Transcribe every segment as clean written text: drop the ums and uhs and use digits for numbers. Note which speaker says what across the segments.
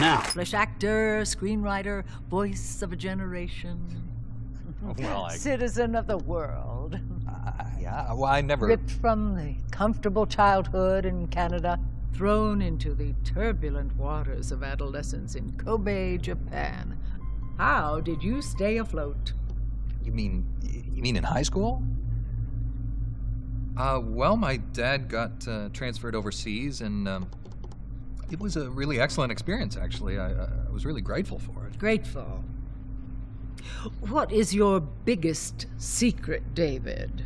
Speaker 1: now.
Speaker 2: Accomplished actor, screenwriter, voice of a generation.
Speaker 3: Well,
Speaker 2: Citizen of the world.
Speaker 3: yeah, well, I never...
Speaker 2: Ripped from the comfortable childhood in Canada, thrown into the turbulent waters of adolescence in Kobe, Japan. How did you stay afloat?
Speaker 3: You mean in high school? Well, my dad got transferred overseas, and it was a really excellent experience, actually. I was really grateful for it.
Speaker 2: Grateful. What is your biggest secret, David?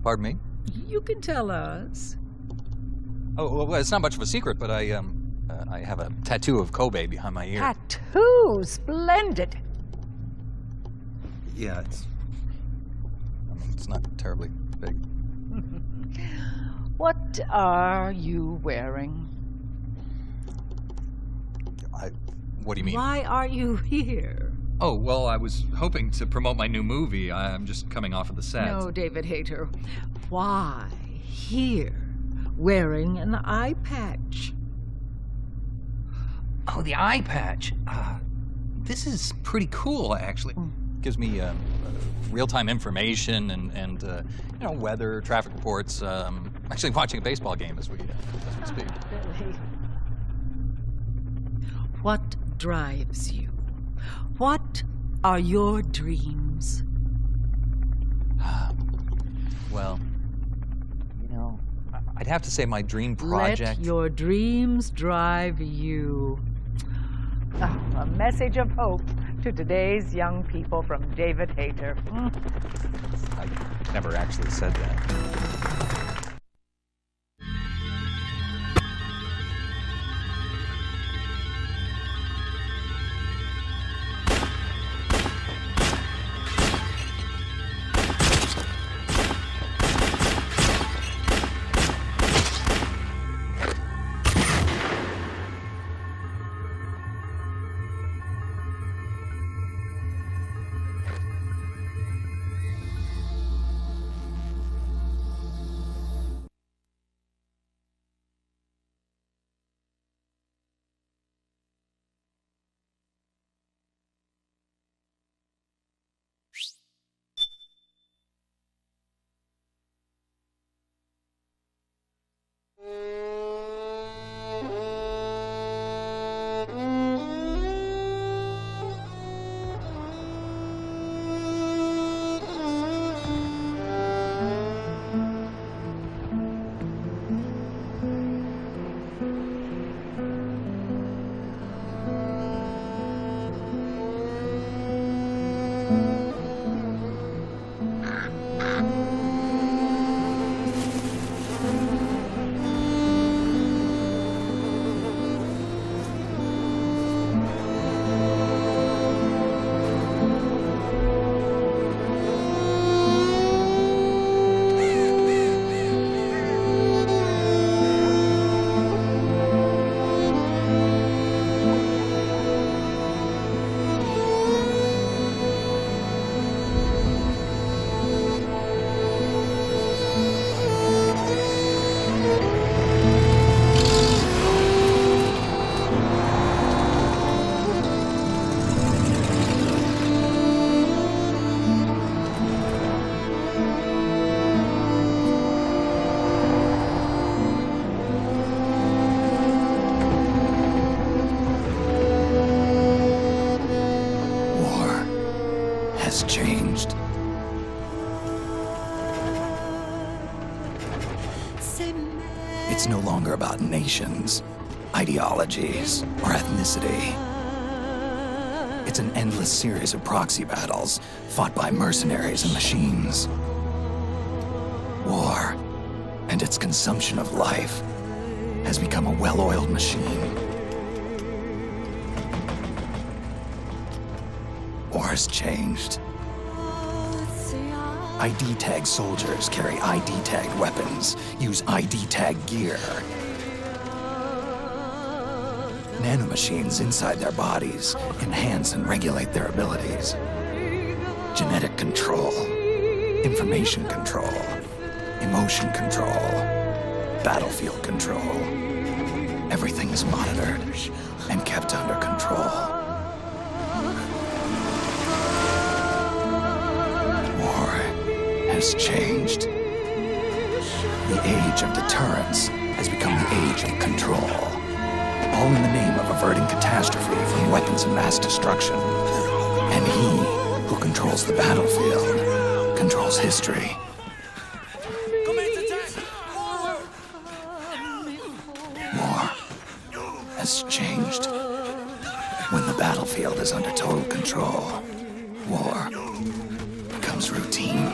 Speaker 3: Pardon me?
Speaker 2: You can tell us.
Speaker 3: Oh, well, it's not much of a secret, but I have a tattoo of Kobe behind my ear.
Speaker 2: Tattoo! Splendid!
Speaker 3: Yeah, it's not terribly big.
Speaker 2: What are you wearing?
Speaker 3: What do you mean?
Speaker 2: Why are you here?
Speaker 3: Oh, well, I was hoping to promote my new movie. I'm just coming off of the set.
Speaker 2: No, David Hayter. Why here, wearing an eye patch?
Speaker 3: Oh, the eye patch. This is pretty cool, actually. Gives me real-time information and you know, weather, traffic reports. Actually watching a baseball game as we speak.
Speaker 2: Really? What drives you? What are your dreams?
Speaker 3: Well, you know, I'd have to say my dream project...
Speaker 2: Let your dreams drive you. A message of hope to today's young people from David Hayter.
Speaker 3: I never actually said that.
Speaker 4: Changed. It's no longer about nations, ideologies, or ethnicity. It's an endless series of proxy battles fought by mercenaries and machines. War and its consumption of life has become a well-oiled machine. War has changed. ID-tagged soldiers carry ID-tagged weapons, use ID-tagged gear. Nanomachines inside their bodies enhance and regulate their abilities. Genetic control, information control, emotion control, battlefield control. Everything is monitored and kept under control. War has changed. The age of deterrence has become the age of control. All in the name of averting catastrophe from weapons of mass destruction. And he who controls the battlefield controls history. War has changed. When the battlefield is under total control, war becomes routine.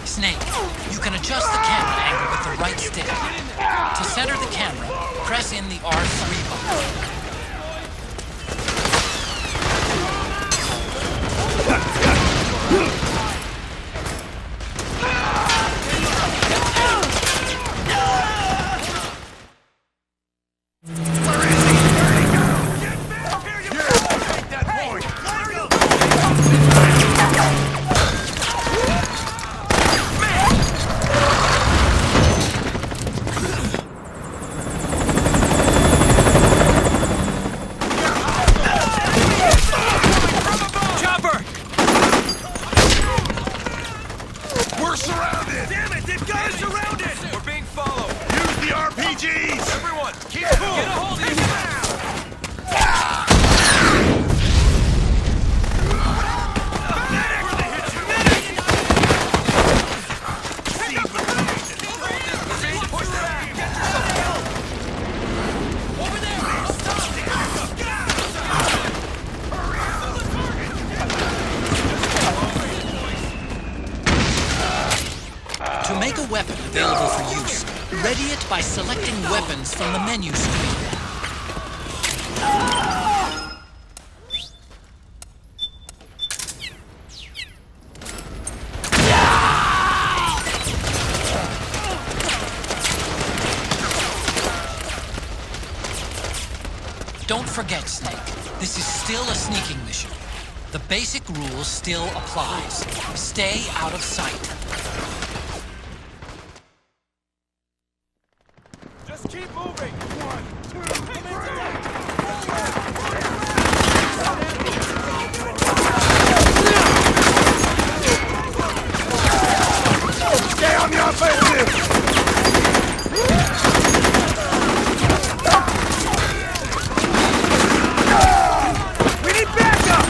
Speaker 1: Snake, you can adjust the camera angle with the right stick. To center the camera, press in the R3 button. To make a weapon available for use, ready it by selecting weapons from the menu screen. Don't forget, Snake, this is still a sneaking mission. The basic rule still applies. Stay out of sight.
Speaker 5: Just keep moving! 1, 2, 3! Stay on the offensive! We need backup!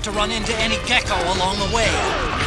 Speaker 1: not to run into any gecko along the way.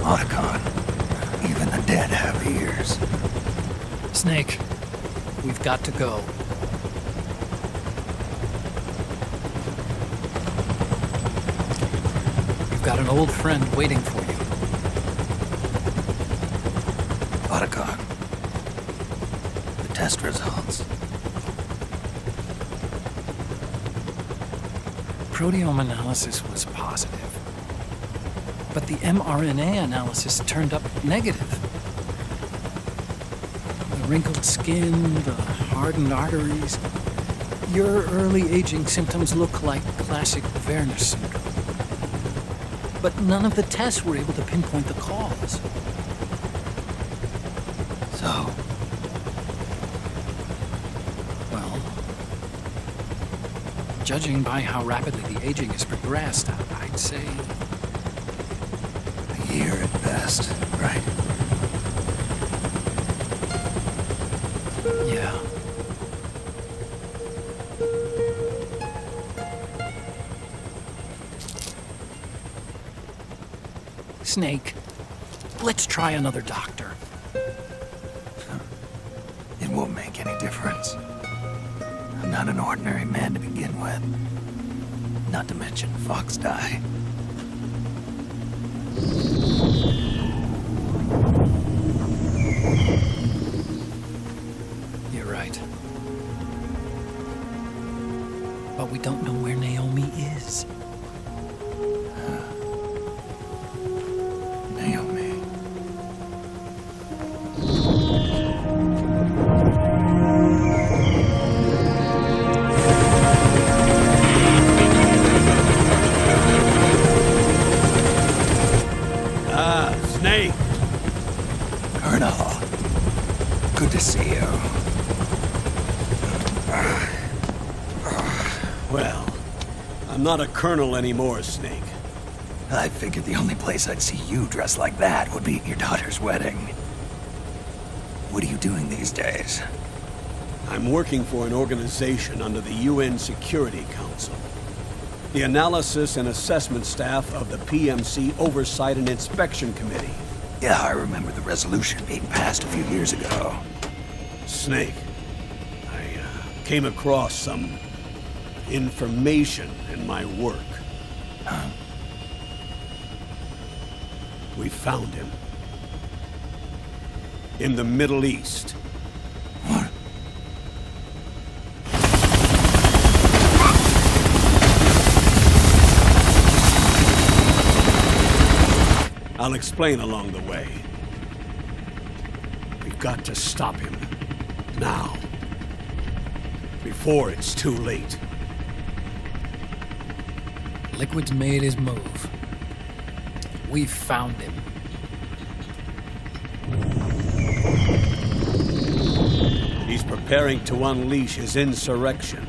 Speaker 4: Otacon, even the dead have ears.
Speaker 1: Snake, we've got to go. You've got an old friend waiting for you.
Speaker 4: Otacon, the test results.
Speaker 1: Proteome analysis was positive, but the mRNA analysis turned up negative. The wrinkled skin, the hardened arteries. Your early aging symptoms look like classic Werner syndrome. But none of the tests were able to pinpoint the cause.
Speaker 4: So,
Speaker 1: Well, judging by how rapidly the aging has progressed, I'd say
Speaker 4: a year at best, right?
Speaker 1: yeah. Snake, let's try another doctor.
Speaker 4: It won't make any difference. I'm not an ordinary man to begin with. Not to mention Fox die.
Speaker 1: You're right. But we don't know where Naomi is.
Speaker 4: Naomi.
Speaker 5: Snake!
Speaker 4: Colonel. Good to see you.
Speaker 5: Well, I'm not a colonel anymore, Snake.
Speaker 4: I figured the only place I'd see you dressed like that would be at your daughter's wedding. What are you doing these days?
Speaker 5: I'm working for an organization under the UN Security Council. The Analysis and Assessment Staff of the PMC Oversight and Inspection Committee.
Speaker 4: Yeah, I remember the resolution being passed a few years ago.
Speaker 5: Snake, I came across some information in my work.
Speaker 4: Huh?
Speaker 5: We found him. In the Middle East.
Speaker 4: What?
Speaker 5: I'll explain along the way. We've got to stop him. Now. Before it's too late.
Speaker 1: Liquid's made his move. We've found him.
Speaker 5: He's preparing to unleash his insurrection.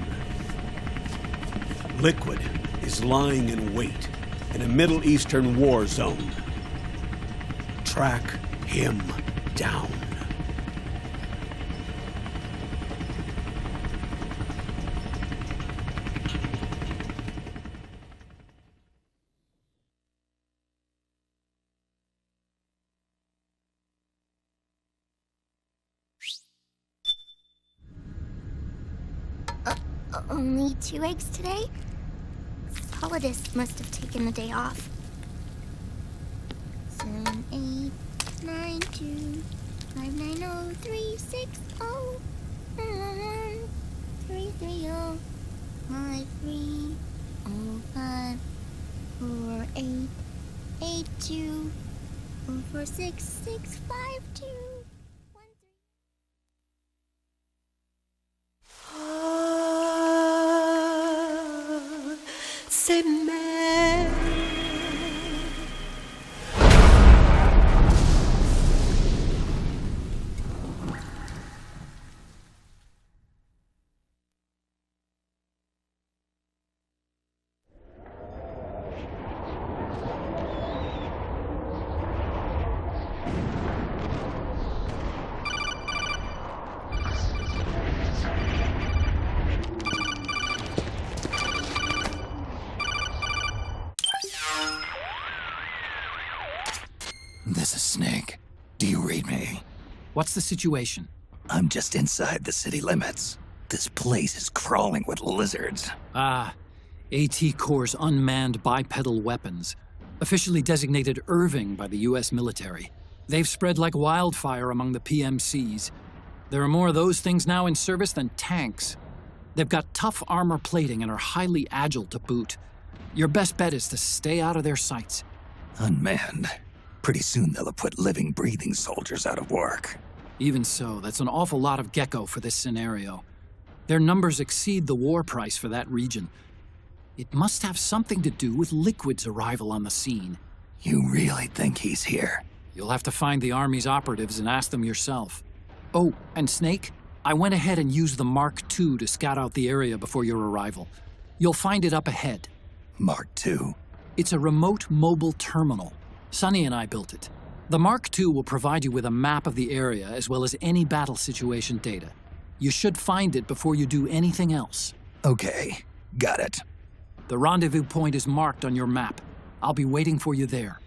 Speaker 5: Liquid is lying in wait in a Middle Eastern war zone. Track him down.
Speaker 6: Only 2 eggs today? Solidus must have taken the day off. 7, 8, 9, 2, 5, 9, 0, 3, 6, 0, 1, 3, 3, 0, 5, 3, 0, 5, 4, 8, 8, 2, 4, 4, 6, 6, 5, 2.
Speaker 7: C'est mère.
Speaker 4: This is Snake. Do you read me?
Speaker 1: What's the situation?
Speaker 4: I'm just inside the city limits. This place is crawling with lizards.
Speaker 1: Ah, AT Corps' unmanned bipedal weapons, officially designated Irving by the US military. They've spread like wildfire among the PMCs. There are more of those things now in service than tanks. They've got tough armor plating and are highly agile to boot. Your best bet is to stay out of their sights.
Speaker 4: Unmanned. Pretty soon they'll have put living, breathing soldiers out of work.
Speaker 1: Even so, that's an awful lot of gecko for this scenario. Their numbers exceed the war price for that region. It must have something to do with Liquid's arrival on the scene.
Speaker 4: You really think he's here?
Speaker 1: You'll have to find the Army's operatives and ask them yourself. Oh, and Snake, I went ahead and used the Mark II to scout out the area before your arrival. You'll find it up ahead.
Speaker 4: Mark II?
Speaker 1: It's a remote mobile terminal. Sonny and I built it. The Mark II will provide you with a map of the area as well as any battle situation data. You should find it before you do anything else.
Speaker 4: Okay, got it.
Speaker 1: The rendezvous point is marked on your map. I'll be waiting for you there.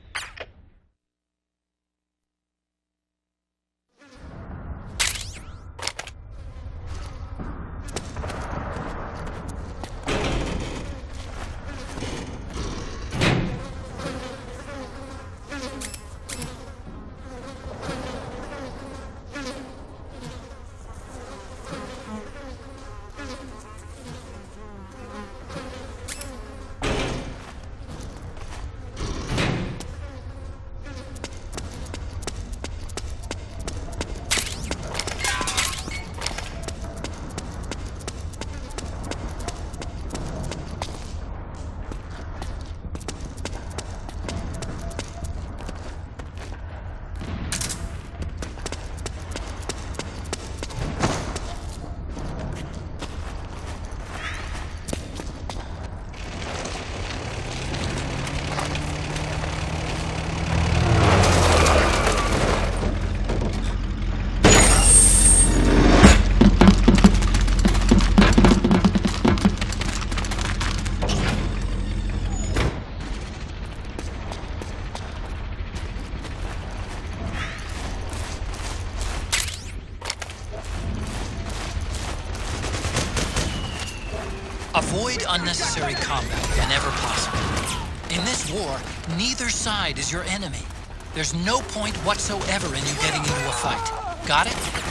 Speaker 8: Avoid unnecessary combat whenever possible. In this war, neither side is your enemy. There's no point whatsoever in you getting into a fight. Got it?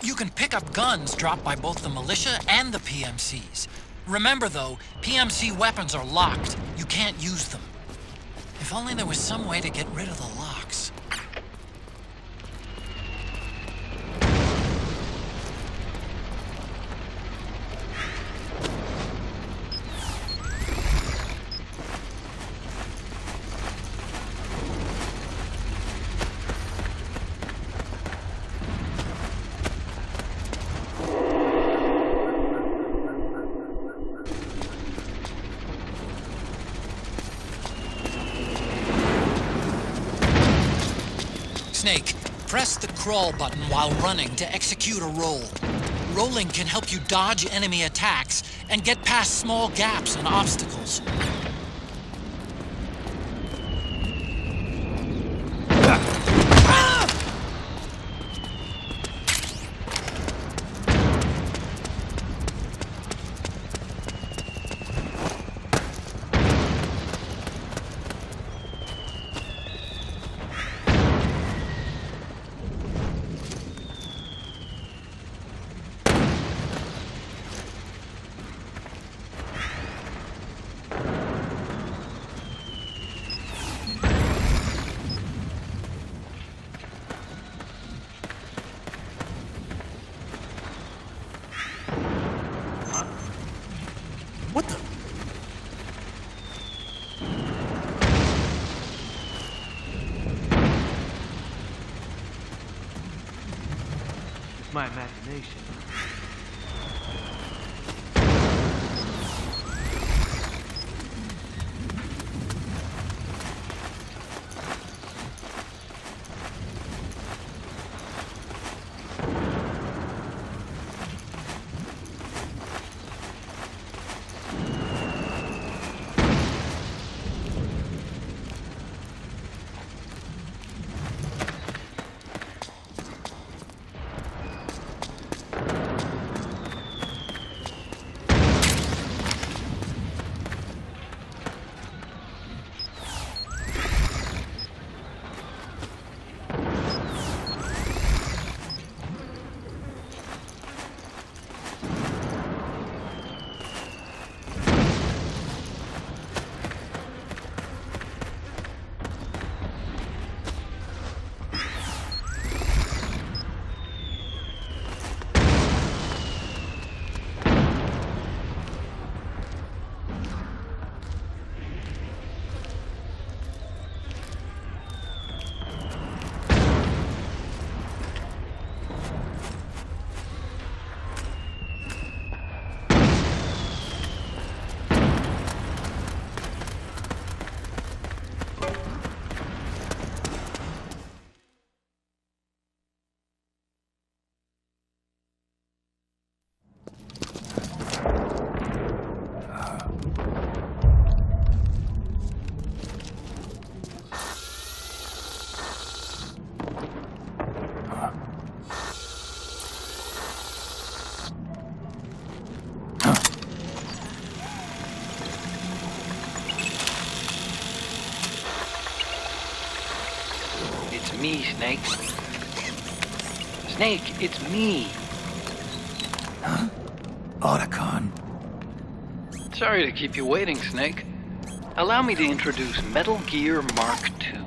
Speaker 8: You can pick up guns dropped by both the militia and the PMCs. Remember though, PMC weapons are locked. You can't use them. If only there was some way to get rid of the locks. Press the crawl button while running to execute a roll. Rolling can help you dodge enemy attacks and get past small gaps and obstacles.
Speaker 1: What the?
Speaker 7: It's my imagination.
Speaker 8: It's me, Snake. Snake, it's me.
Speaker 4: Otacon.
Speaker 8: Sorry to keep you waiting, Snake. Allow me to introduce Metal Gear Mark II.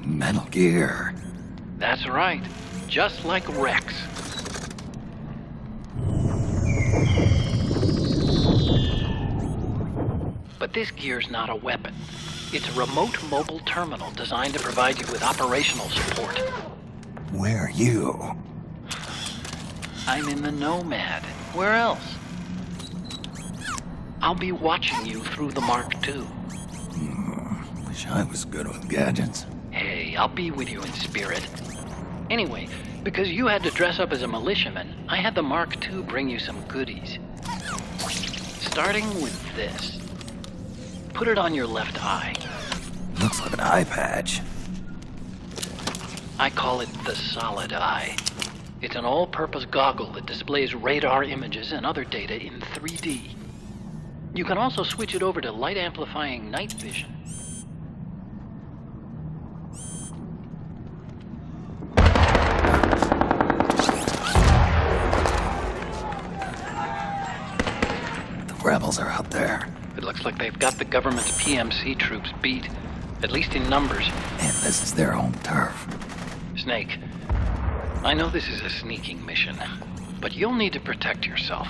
Speaker 4: Metal Gear.
Speaker 8: That's right. Just like Rex. But this gear's not a weapon. It's a remote mobile terminal designed to provide you with operational support.
Speaker 4: Where are you?
Speaker 8: I'm in the Nomad. Where else? I'll be watching you through the Mark II.
Speaker 4: Wish I was good with gadgets.
Speaker 8: Hey, I'll be with you in spirit. Anyway, because you had to dress up as a militiaman, I had the Mark II bring you some goodies. Starting with this. Put it on your left eye.
Speaker 4: Looks like an eye patch.
Speaker 8: I call it the Solid Eye. It's an all-purpose goggle that displays radar images and other data in 3D. You can also switch it over to light-amplifying night vision.
Speaker 4: The rebels are out there.
Speaker 8: It looks like they've got the government's PMC troops beat, at least in numbers.
Speaker 4: And this is their home turf.
Speaker 8: Snake, I know this is a sneaking mission, but you'll need to protect yourself.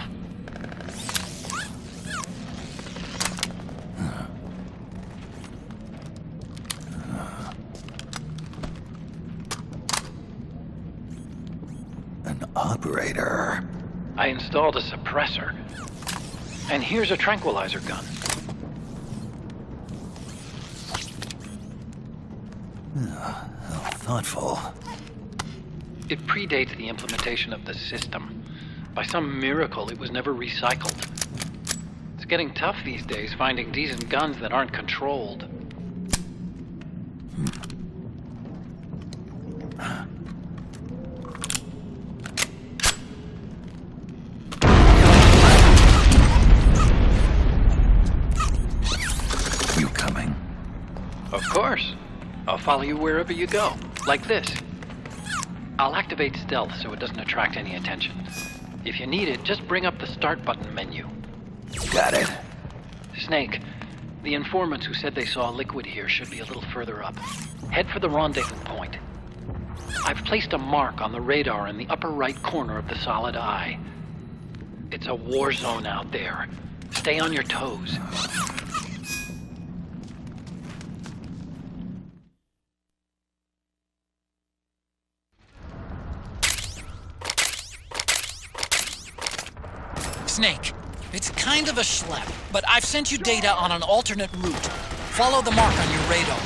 Speaker 4: An operator.
Speaker 8: I installed a suppressor. And here's a tranquilizer gun.
Speaker 4: How thoughtful.
Speaker 8: It predates the implementation of the system. By some miracle, it was never recycled. It's getting tough these days finding decent guns that aren't controlled.
Speaker 4: You coming?
Speaker 8: Of course. I'll follow you wherever you go. Like this. I'll activate stealth so it doesn't attract any attention. If you need it, just bring up the start button menu.
Speaker 4: Got it.
Speaker 8: Snake, the informants who said they saw liquid here should be a little further up. Head for the rendezvous point. I've placed a mark on the radar in the upper right corner of the solid eye. It's a war zone out there. Stay on your toes.
Speaker 1: Snake, it's kind of a schlep, but I've sent you data on an alternate route. Follow the mark on your radar.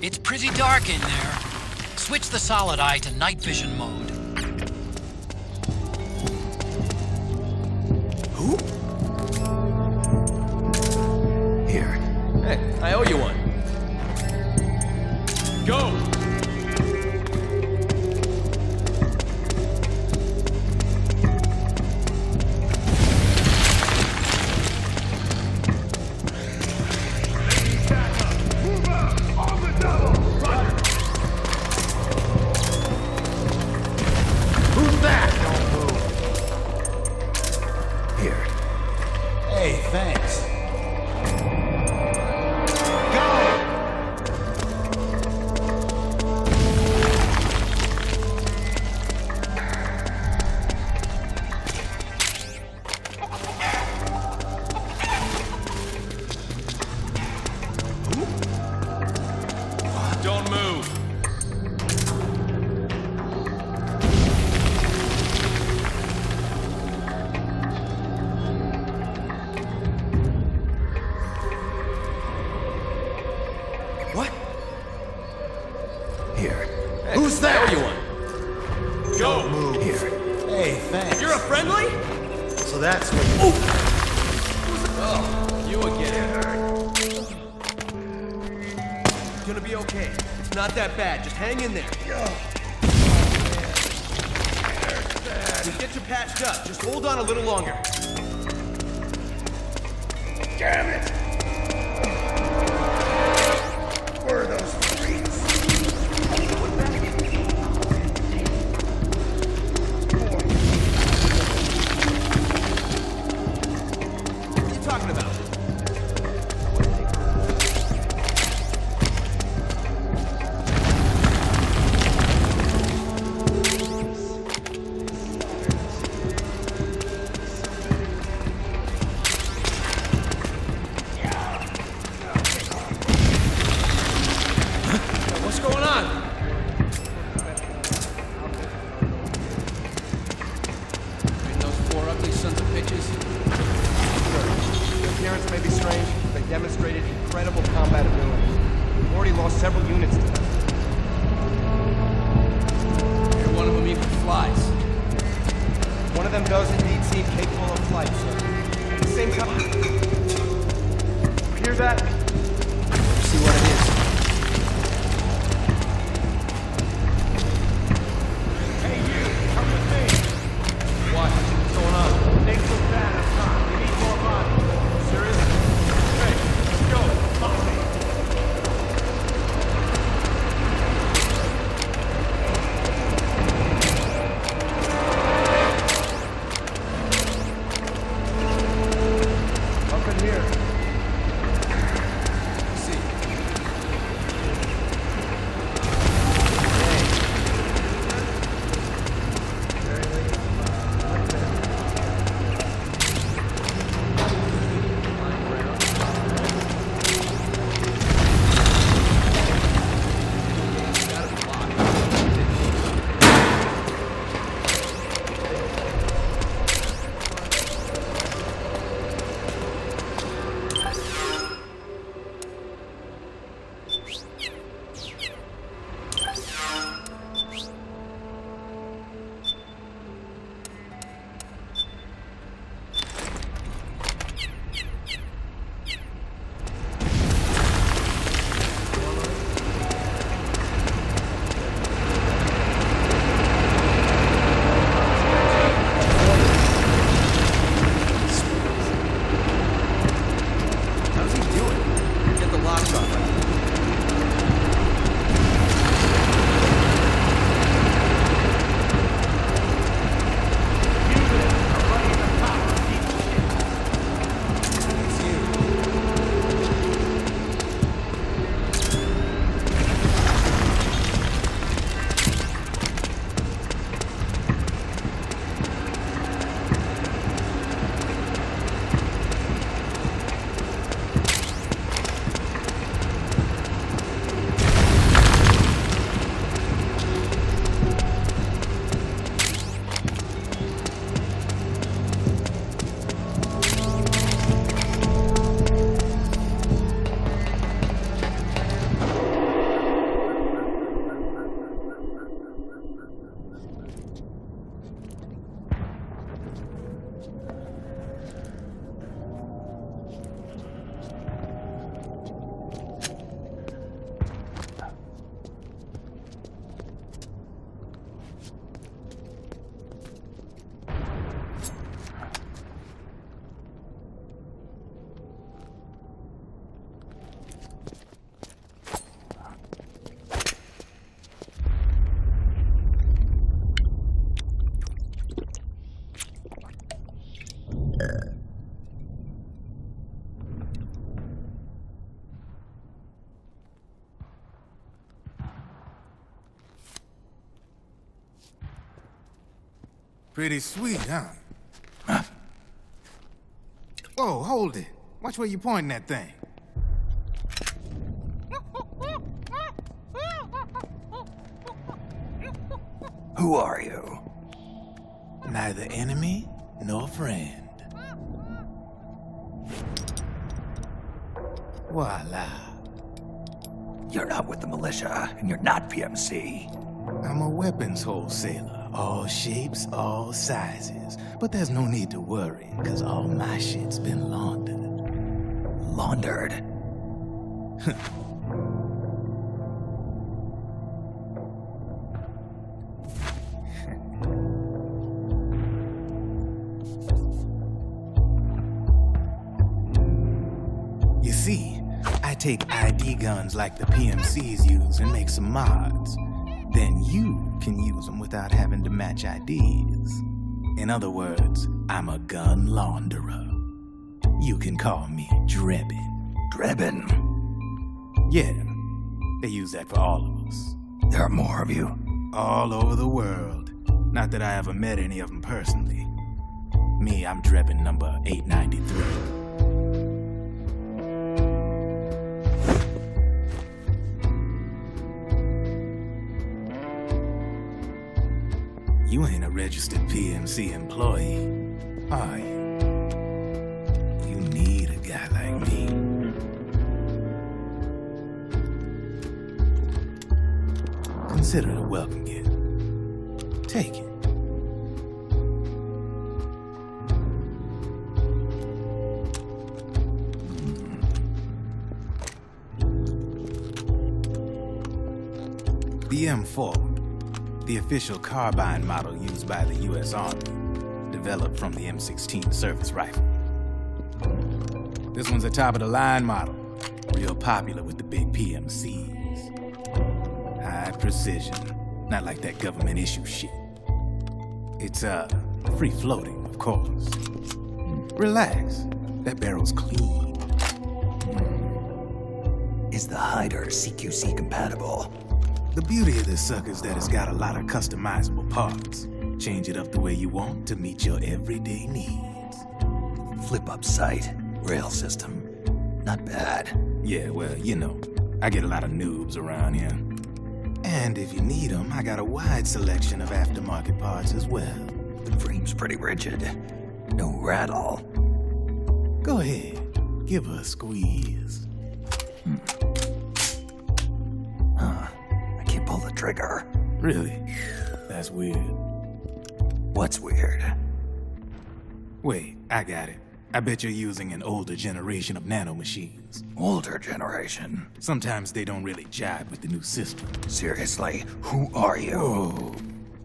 Speaker 1: It's pretty dark in there. Switch the solid eye to night vision mode.
Speaker 4: Who? Here.
Speaker 7: Hey, I owe you one. Go!
Speaker 4: Here.
Speaker 9: Hey, thanks.
Speaker 7: Don't move.
Speaker 4: What? Here.
Speaker 7: Hey,
Speaker 9: Who's that?
Speaker 7: I owe you one. Go!
Speaker 9: Move.
Speaker 4: Here.
Speaker 9: Hey, thanks.
Speaker 7: You're a friendly?
Speaker 9: So that's what you...
Speaker 7: Oh, you again. It's gonna be okay. It's not that bad. Just hang in there. We'll get you patched up. Just hold on a little longer.
Speaker 9: Damn it! Where are those freaks?
Speaker 7: What are you talking about? What's going on? And those four ugly sons of bitches?
Speaker 10: Their appearance may be strange, but they demonstrated incredible combat ability. We've already lost several units to them.
Speaker 7: Here, one of them even flies.
Speaker 10: One of them does indeed seem capable of flight, sir. At the same time... You hear that?
Speaker 7: See what it is.
Speaker 10: Hey, you! Come with me!
Speaker 7: What? What's going on?
Speaker 10: Things look bad up top. We need more bodies. Serious? Hey, let's go. Follow me. Up in here.
Speaker 7: See. How's he doing? Get the locks off. It's you.
Speaker 9: Pretty sweet, huh? Whoa, hold it. Watch where you pointing that thing.
Speaker 4: Who are you?
Speaker 9: Neither enemy nor friend. Voila.
Speaker 4: You're not with the militia, and you're not PMC.
Speaker 9: I'm a weapons wholesaler. All shapes, all sizes. But there's no need to worry, because all my shit's been laundered.
Speaker 4: Laundered?
Speaker 9: take ID guns like the PMCs use and make some mods. Then you can use them without having to match IDs. In other words, I'm a gun launderer. You can call me Drebin.
Speaker 4: Drebin?
Speaker 9: Yeah, they use that for all of us.
Speaker 4: There are more of you?
Speaker 9: All over the world. Not that I ever met any of them personally. Me, I'm Drebin number 893. You ain't a registered PMC employee, are you? You need a guy like me. Consider it a welcome gift. Take it. The M4, the official carbine model used by the U.S. Army, developed from the M16 service rifle. This one's a top-of-the-line model, real popular with the big PMCs. High precision, not like that government issue shit. It's, free-floating, of course. Relax, that barrel's clean.
Speaker 4: Is the hider CQC compatible?
Speaker 9: The beauty of this sucker is that it's got a lot of customizable parts. Change it up the way you want to meet your everyday needs.
Speaker 4: Flip-up sight, rail system. Not bad.
Speaker 9: Yeah, well, you know, I get a lot of noobs around here. And if you need them, I got a wide selection of aftermarket parts as well.
Speaker 4: The frame's pretty rigid. No rattle.
Speaker 9: Go ahead, give her a squeeze.
Speaker 4: I can't pull the trigger.
Speaker 9: Really? That's weird.
Speaker 4: What's weird?
Speaker 9: Wait, I got it. I bet you're using an older generation of nanomachines.
Speaker 4: Older generation?
Speaker 9: Sometimes they don't really jive with the new system.
Speaker 4: Seriously, who are you?
Speaker 9: Whoa.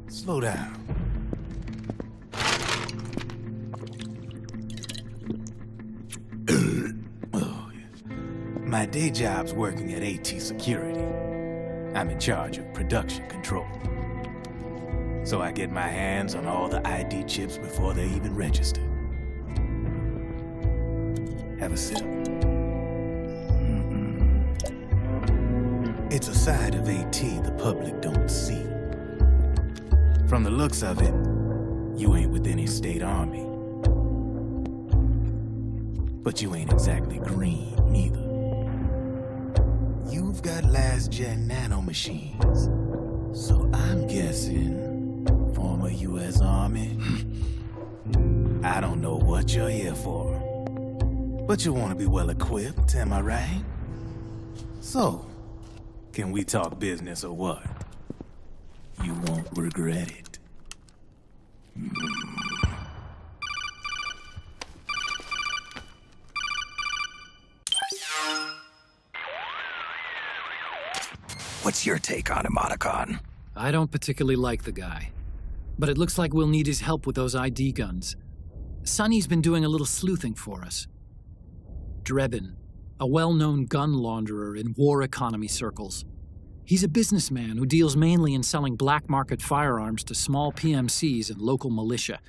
Speaker 9: Slow down. Oh, yeah. My day job's working at AT Security. I'm in charge of production control. So I get my hands on all the ID chips before they even register. Have a sip. It's a side of AT the public don't see. From the looks of it, you ain't with any state army. But you ain't exactly green, neither. You've got last-gen nanomachines. So I'm guessing former U.S. Army. I don't know what you're here for. But you want to be well-equipped, am I right? So, can we talk business or what? You won't regret it.
Speaker 4: What's your take on him, Otacon?
Speaker 1: I don't particularly like the guy. But it looks like we'll need his help with those ID guns. Sonny's been doing a little sleuthing for us. Drebin, a well-known gun launderer in war economy circles. He's a businessman who deals mainly in selling black market firearms to small PMCs and local militia.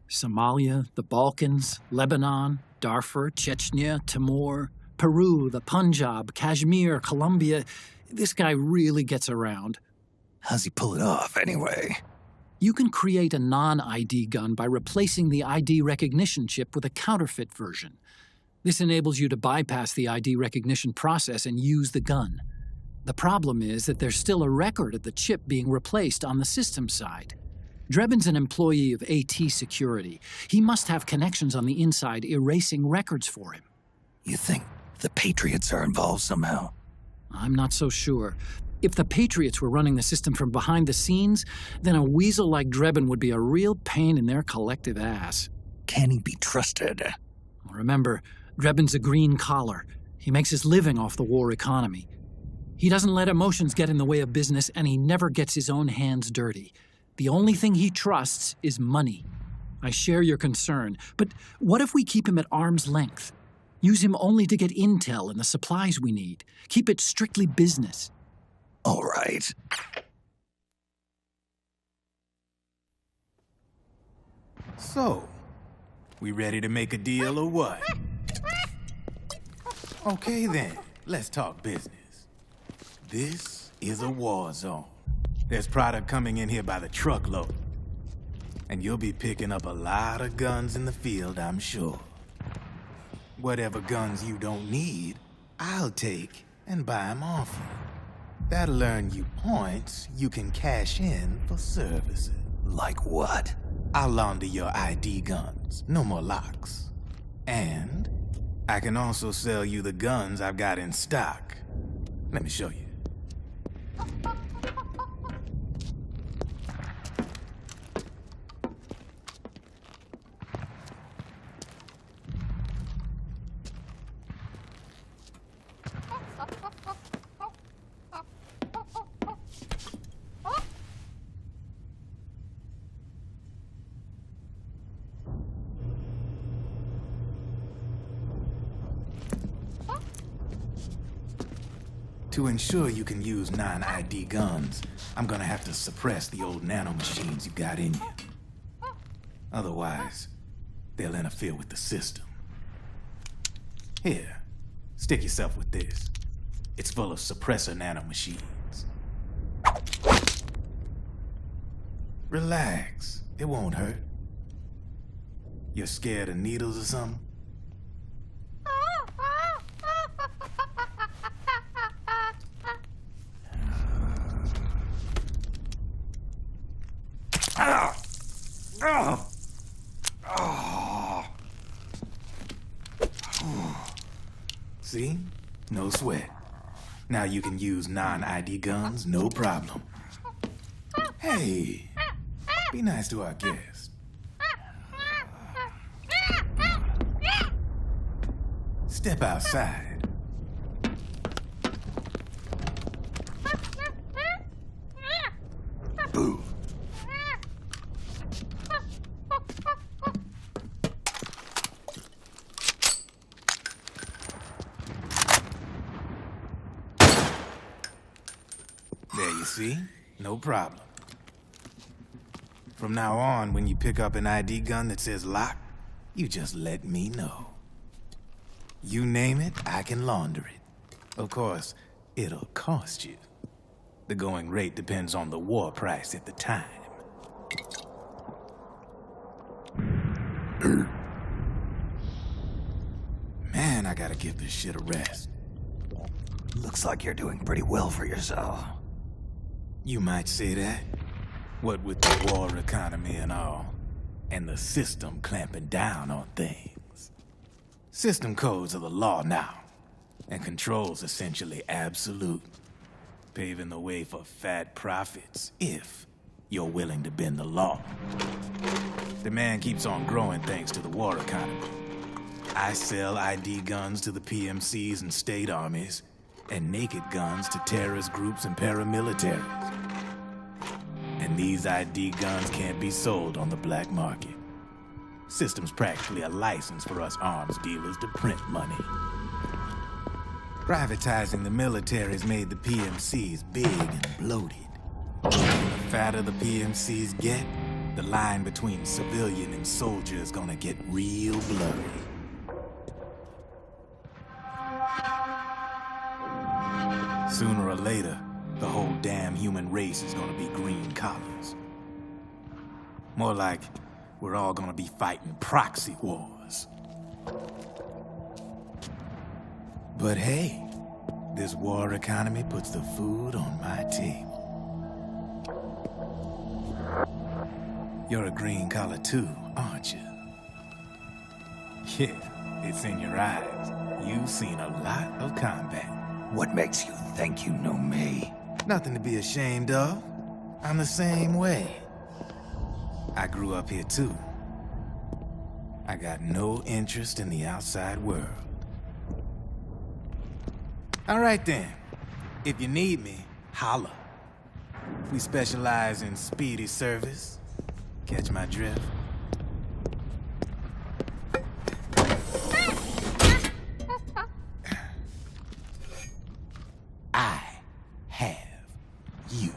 Speaker 1: Somalia, the Balkans, Lebanon, Darfur, Chechnya, Timor, Peru, the Punjab, Kashmir, Colombia. This guy really gets around.
Speaker 4: How's he pull it off, anyway?
Speaker 1: You can create a non-ID gun by replacing the ID recognition chip with a counterfeit version. This enables you to bypass the ID recognition process and use the gun. The problem is that there's still a record of the chip being replaced on the system side. Drebin's an employee of AT Security. He must have connections on the inside erasing records for him.
Speaker 4: You think the Patriots are involved somehow?
Speaker 1: I'm not so sure. If the Patriots were running the system from behind the scenes, then a weasel like Drebin would be a real pain in their collective ass.
Speaker 4: Can he be trusted?
Speaker 1: Remember, Drebin's a green collar. He makes his living off the war economy. He doesn't let emotions get in the way of business, and he never gets his own hands dirty. The only thing he trusts is money. I share your concern, but what if we keep him at arm's length? Use him only to get intel and the supplies we need. Keep it strictly business.
Speaker 4: All right.
Speaker 9: So, we ready to make a deal or what? Okay then, let's talk business. This is a war zone. There's product coming in here by the truckload. And you'll be picking up a lot of guns in the field, I'm sure. Whatever guns you don't need, I'll take and buy them off you. That'll earn you points you can cash in for services.
Speaker 4: Like what?
Speaker 9: I'll launder your ID guns, no more locks. And I can also sell you the guns I've got in stock. Let me show you. To ensure you can use non-ID guns, I'm gonna have to suppress the old nanomachines you got in you. Otherwise, they'll interfere with the system. Here, stick yourself with this. It's full of suppressor nanomachines. Relax, it won't hurt. You're scared of needles or something? See? No sweat. Now you can use non-ID guns, no problem. Hey, be nice to our guest. Step outside.
Speaker 4: Boo.
Speaker 9: There you see? No problem. From now on, when you pick up an ID gun that says lock, you just let me know. You name it, I can launder it. Of course, it'll cost you. The going rate depends on the war price at the time. Man, I gotta give this shit a rest.
Speaker 4: Looks like you're doing pretty well for yourself.
Speaker 9: You might say that. What with the war economy and all, and the system clamping down on things. System codes are the law now, and control's essentially absolute, paving the way for fat profits if you're willing to bend the law. Demand keeps on growing thanks to the war economy. I sell ID guns to the PMCs and state armies, and naked guns to terrorist groups and paramilitaries. And these ID guns can't be sold on the black market. System's practically a license for us arms dealers to print money. Privatizing the military's made the PMCs big and bloated. The fatter the PMCs get, the line between civilian and soldier is gonna get real blurry. Sooner or later, the whole damn human race is gonna be green collars. More like we're all gonna be fighting proxy wars. But hey, this war economy puts the food on my table. You're a green collar too, aren't you? Yeah, it's in your eyes. You've seen a lot of combat.
Speaker 4: What makes you think you know me?
Speaker 9: Nothing to be ashamed of. I'm the same way. I grew up here too. I got no interest in the outside world. All right then. If you need me, holla. We specialize in speedy service. Catch my drift? I have you.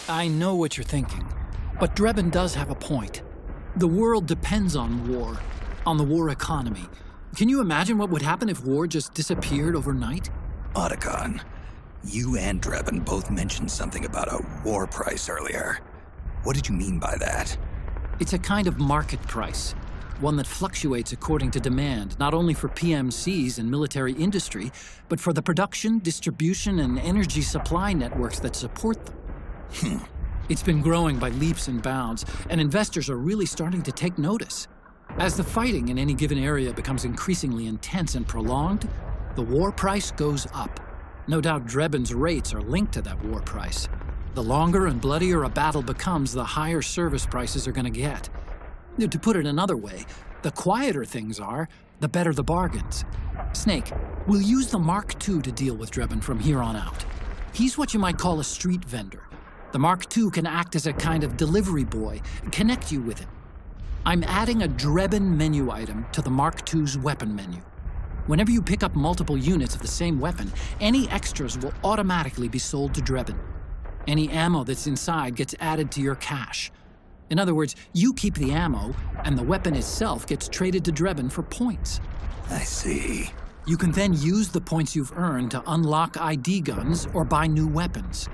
Speaker 1: I know what you're thinking, but Drebin does have a point. The world depends on war, on the war economy. Can you imagine what would happen if war just disappeared overnight?
Speaker 4: Otacon, you and Drebin both mentioned something about a war price earlier. What did you mean by that?
Speaker 1: It's a kind of market price, one that fluctuates according to demand, not only for PMCs and military industry, but for the production, distribution, and energy supply networks that support them. It's been growing by leaps and bounds, and investors are really starting to take notice. As the fighting in any given area becomes increasingly intense and prolonged, the war price goes up. No doubt Drebin's rates are linked to that war price. The longer and bloodier a battle becomes, the higher service prices are going to get. To put it another way, the quieter things are, the better the bargains. Snake, we'll use the Mark II to deal with Drebin from here on out. He's what you might call a street vendor. The Mark II can act as a kind of delivery boy, connect you with it. I'm adding a Drebin menu item to the Mark II's weapon menu. Whenever you pick up multiple units of the same weapon, any extras will automatically be sold to Drebin. Any ammo that's inside gets added to your cache. In other words, you keep the ammo, and the weapon itself gets traded to Drebin for points.
Speaker 4: I see.
Speaker 1: You can then use the points you've earned to unlock ID guns or buy new weapons.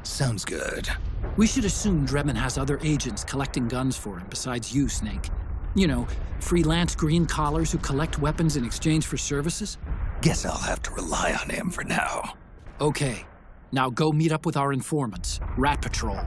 Speaker 4: Sounds good.
Speaker 1: We should assume Drebin has other agents collecting guns for him besides you, Snake. You know, freelance green collars who collect weapons in exchange for services?
Speaker 4: Guess I'll have to rely on him for now.
Speaker 1: Okay. Now go meet up with our informants, Rat Patrol.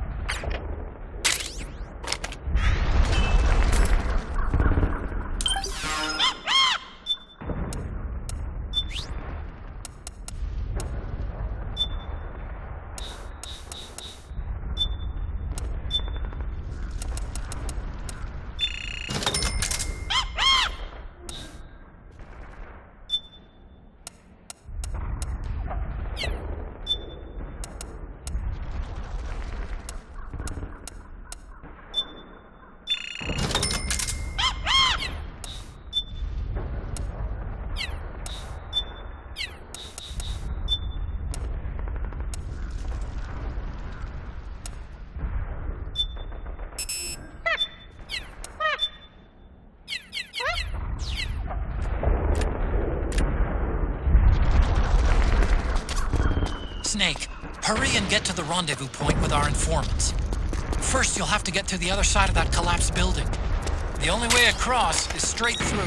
Speaker 1: Snake, hurry and get to the rendezvous point with our informants. First, you'll have to get to the other side of that collapsed building. The only way across is straight through.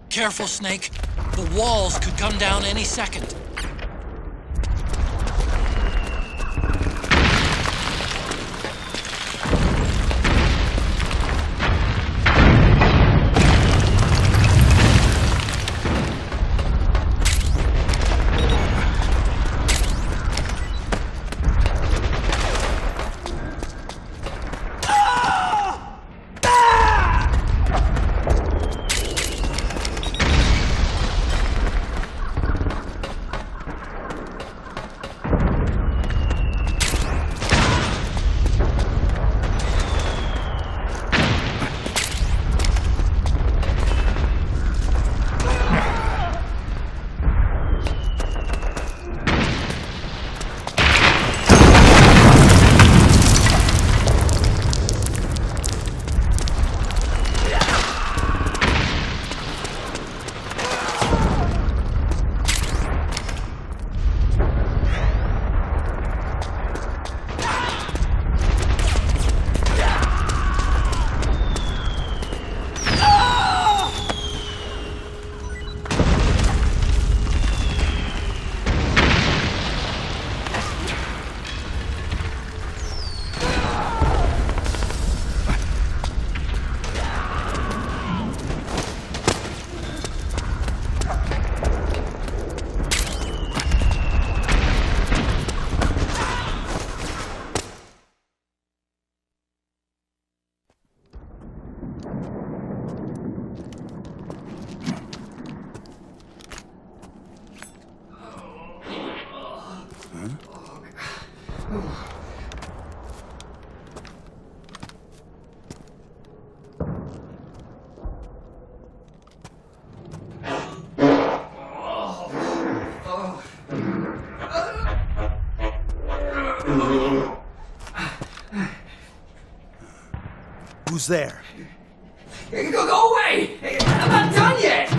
Speaker 1: Careful, Snake. The walls could come down any second.
Speaker 7: Who's there?
Speaker 11: Go away! I'm not done yet!